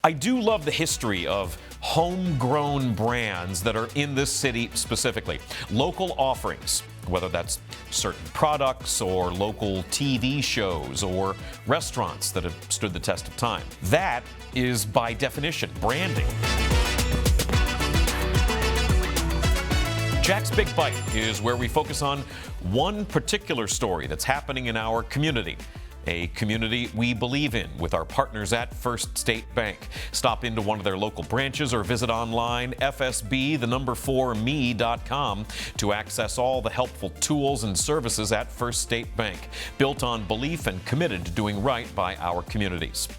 I do love the history of homegrown brands that are in this city specifically. Local offerings, whether that's certain products or local TV shows or restaurants that have stood the test of time. That is, by definition, branding. Jack's Big Bite is where we focus on one particular story that's happening in our community. A community we believe in with our partners at First State Bank. Stop into one of their local branches or visit online fsb4me.com to access all the helpful tools and services at First State Bank, built on belief and committed to doing right by our communities.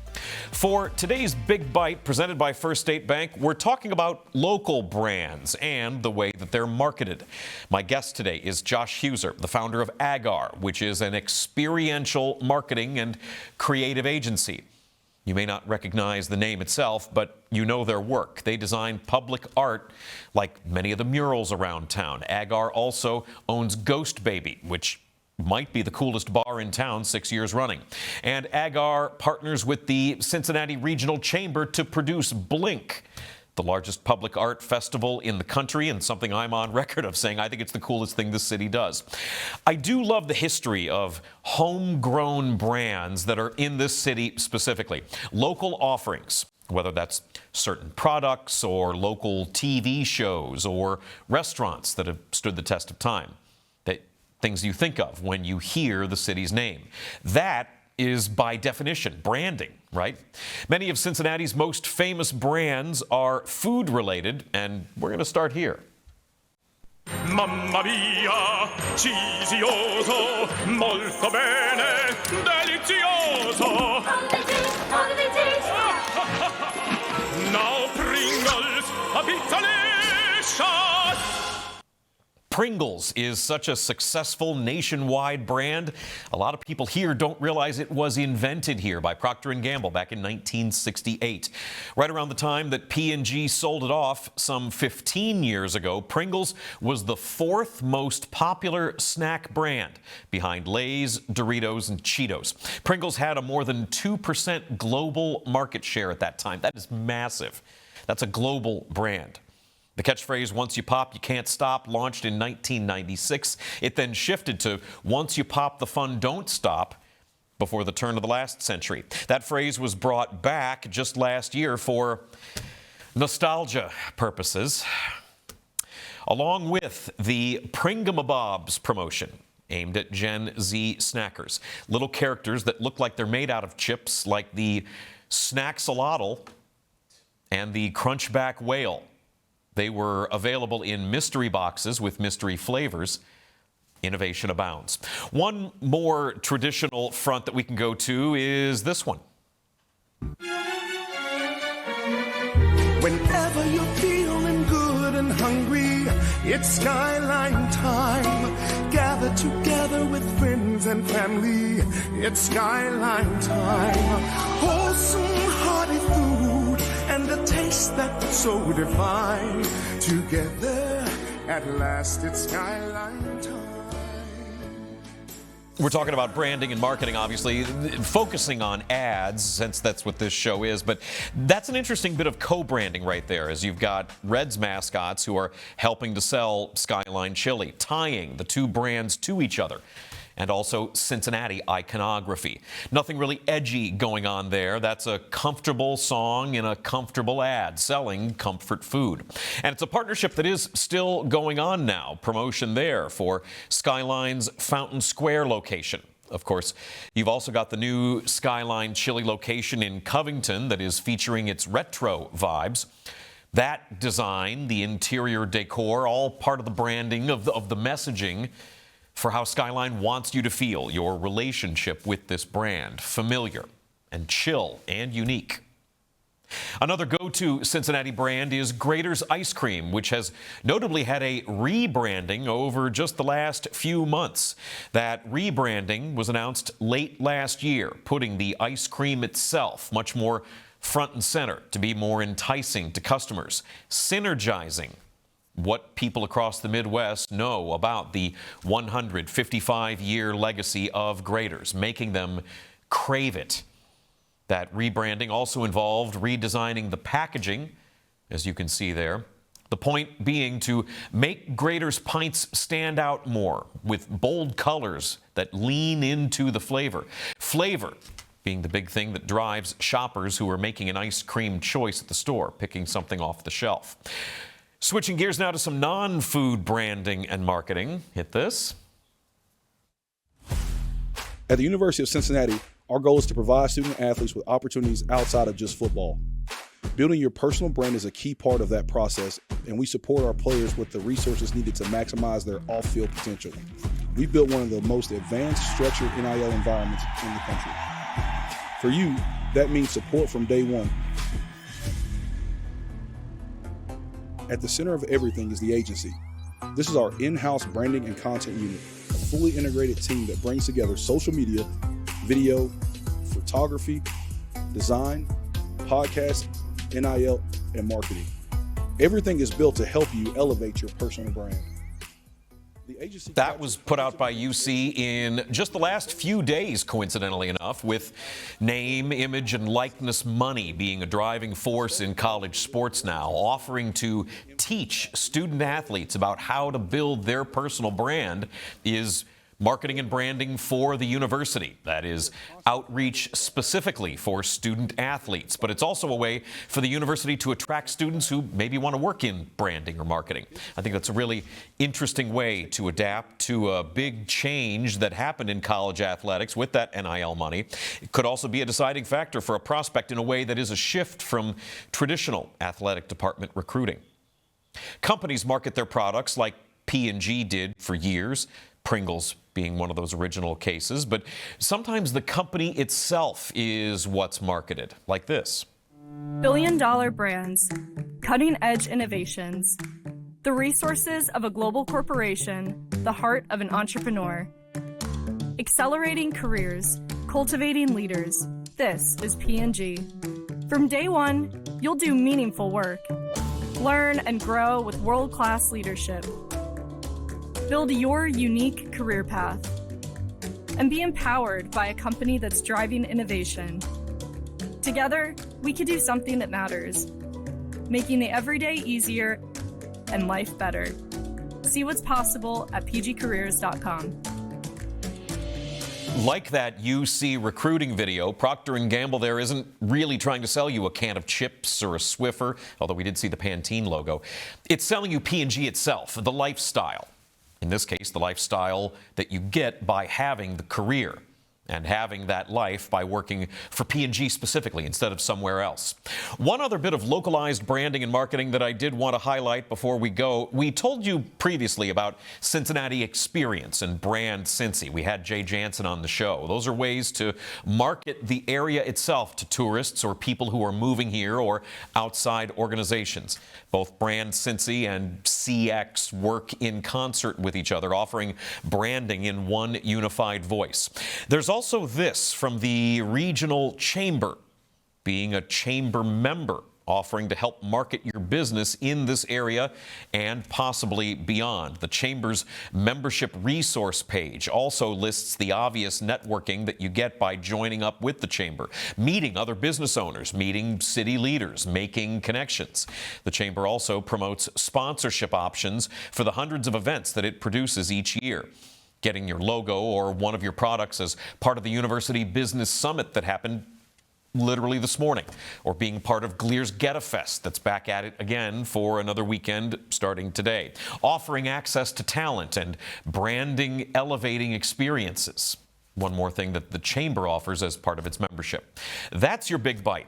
For today's Big Bite presented by First State Bank, we're talking about local brands and the way that they're marketed. My guest today is Josh Huser, the founder of Agar, which is an experiential marketing and creative agency. You may not recognize the name itself, but you know their work. They design public art like many of the murals around town. Agar also owns Ghost Baby, which might be the coolest bar in town 6 years running. And Agar partners with the Cincinnati Regional Chamber to produce Blink, the largest public art festival in the country, and something I'm on record of saying I think it's the coolest thing the city does. I do love the history of homegrown brands that are in this city specifically. Local offerings, whether that's certain products or local TV shows or restaurants that have stood the test of time. Things you think of when you hear the city's name. That is, by definition, branding, right? Many of Cincinnati's most famous brands are food-related, and we're going to start here. Mamma mia, cheesioso, molto bene, delizioso. Now Pringles, a pizzalicious. Pringles is such a successful nationwide brand. A lot of people here don't realize it was invented here by Procter & Gamble back in 1968. Right around the time that P&G sold it off some 15 years ago, Pringles was the fourth most popular snack brand behind Lay's, Doritos, and Cheetos. Pringles had a more than 2% global market share at that time. That is massive. That's a global brand. The catchphrase, once you pop, you can't stop, launched in 1996. It then shifted to once you pop, the fun don't stop before the turn of the last century. That phrase was brought back just last year for nostalgia purposes, along with the Pringamabobs promotion aimed at Gen Z snackers. Little characters that look like they're made out of chips, like the Snack-Salotl and the Crunchback Whale. They were available in mystery boxes with mystery flavors. Innovation abounds. One more traditional front that we can go to is this one. Whenever you're feeling good and hungry, it's Skyline time. Gather together with friends and family. It's Skyline time. Wholesome, hearty food and a taste that's so divine. Together, at last, it's Skyline time. We're talking about branding and marketing, obviously, focusing on ads, since that's what this show is. But that's an interesting bit of co-branding right there, as you've got Reds mascots who are helping to sell Skyline Chili, tying the two brands to each other. And also Cincinnati iconography. Nothing really edgy going on there. That's a comfortable song in a comfortable ad selling comfort food. And it's a partnership that is still going on now. Promotion there for Skyline's Fountain Square location. Of course, you've also got the new Skyline Chili location in Covington that is featuring its retro vibes. That design, the interior decor, all part of the branding of the messaging for how Skyline wants you to feel your relationship with this brand. Familiar and chill and unique. Another go-to Cincinnati brand is Graeter's Ice Cream, which has notably had a rebranding over just the last few months. That rebranding was announced late last year, putting the ice cream itself much more front and center to be more enticing to customers, synergizing what people across the Midwest know about the 155-year legacy of Graeter's, making them crave it. That rebranding also involved redesigning the packaging, as you can see there. The point being to make Graeter's pints stand out more with bold colors that lean into the flavor. Flavor being the big thing that drives shoppers who are making an ice cream choice at the store, picking something off the shelf. Switching gears now to some non-food branding and marketing. Hit this. At the University of Cincinnati, our goal is to provide student athletes with opportunities outside of just football. Building your personal brand is a key part of that process, and we support our players with the resources needed to maximize their off-field potential. We've built one of the most advanced structured NIL environments in the country. For you, that means support from day one. At the center of everything is the agency. This is our in-house branding and content unit, a fully integrated team that brings together social media, video, photography, design, podcasts, NIL, and marketing. Everything is built to help you elevate your personal brand. That was put out by UC in just the last few days, coincidentally enough, with name, image, and likeness money being a driving force in college sports now, offering to teach student athletes about how to build their personal brand is marketing and branding for the university. That is outreach specifically for student athletes, but it's also a way for the university to attract students who maybe want to work in branding or marketing. I think that's a really interesting way to adapt to a big change that happened in college athletics with that NIL money. It could also be a deciding factor for a prospect in a way that is a shift from traditional athletic department recruiting. Companies market their products like P&G did for years, Pringles being one of those original cases, but sometimes the company itself is what's marketed, like this. Billion-dollar brands, cutting-edge innovations, the resources of a global corporation, the heart of an entrepreneur. Accelerating careers, cultivating leaders. This is P&G. From day one, you'll do meaningful work. Learn and grow with world-class leadership. Build your unique career path. And be empowered by a company that's driving innovation. Together, we can do something that matters, making the everyday easier and life better. See what's possible at pgcareers.com. Like that UC recruiting video, Procter & Gamble there isn't really trying to sell you a can of chips or a Swiffer, although we did see the Pantene logo. It's selling you P&G itself, the lifestyle. In this case, the lifestyle that you get by having the career and having that life by working for P&G specifically instead of somewhere else. One other bit of localized branding and marketing that I did want to highlight before we go. We told you previously about Cincinnati Experience and Brand Cincy. We had Jay Jansen on the show. Those are ways to market the area itself to tourists or people who are moving here or outside organizations. Both Brand Cincy and CX work in concert with each other, offering branding in one unified voice. There's also this from the regional chamber, being a chamber member, offering to help market your business in this area and possibly beyond. The Chamber's membership resource page also lists the obvious networking that you get by joining up with the Chamber, meeting other business owners, meeting city leaders, making connections. The Chamber also promotes sponsorship options for the hundreds of events that it produces each year. Getting your logo or one of your products as part of the University Business Summit that happened literally this morning, or being part of Gleer's Get-A-Fest that's back at it again for another weekend starting today. Offering access to talent and branding elevating experiences. One more thing that the Chamber offers as part of its membership. That's your Big Bite.